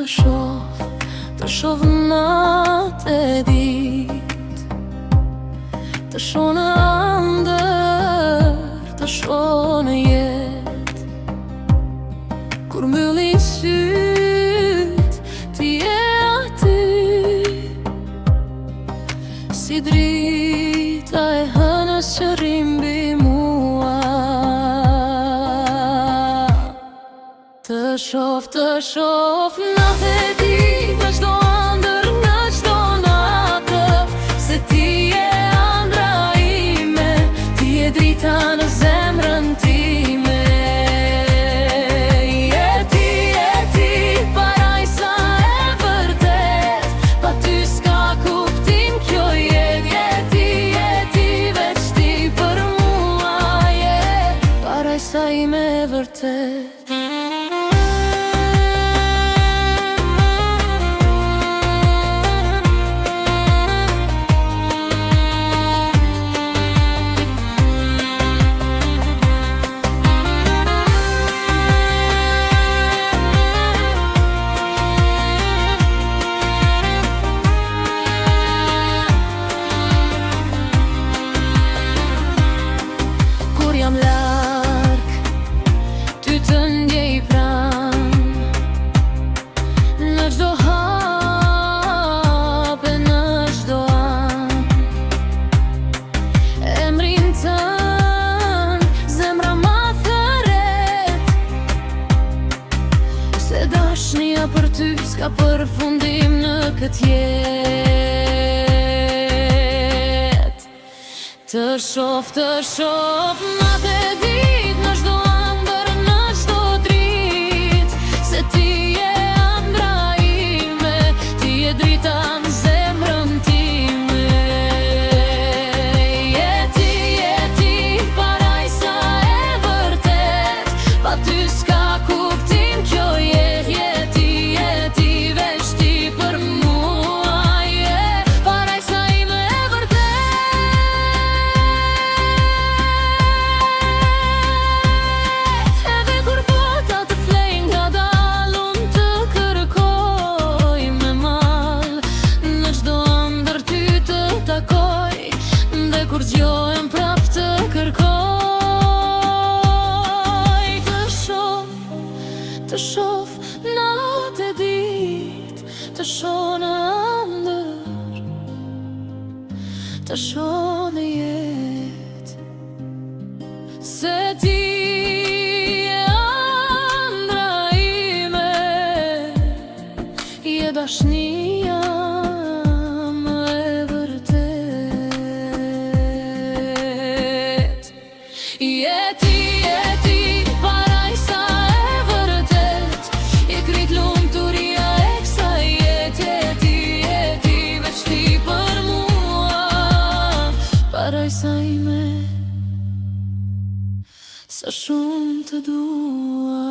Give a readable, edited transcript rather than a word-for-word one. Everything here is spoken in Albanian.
Të shoh natë e dit, të shoh në ëndër, të shoh në jet. Kur mbylli syt, ti je aty, si drita e hënës që rrim mbi mua. Të shoh natë e dit, në çdo ëndër, në çdo natë, se ti je ëndra ime, ti je drita në zemrën time. Je ti, parajsa e vërtet, pa ty s'ka kuptim kjo jet. Je ti, veç ti për mua, parajsa ime e vërtet. Jam larg, ty të ndjej pran, në çdo hap e në çdo an. Emrin tën, zemra ma theret, se dashnia për ty s'ka përfundim në këtë jet. Të shoh natë e dit, në çdo ëndër, në çdo dritë, se ti je ëndra ime, ti je drita në zemrën time. Je ti, parajsa e vërtet, pa ty s'ka kuptim kjo jet. Je ti, veç ti për mua, parajsa ime e vërtet. Kur zgjohem prap të kërkoj, të shoh natë e dit, të shoh në ëndër, të shoh në jet. Se ti je ëndra ime, je dashnia Je ti, parajsa e vërtet, je krit lumturia e kësaj jete. Je ti, veç ti për mua, parajsa ime, sa shumë të dua.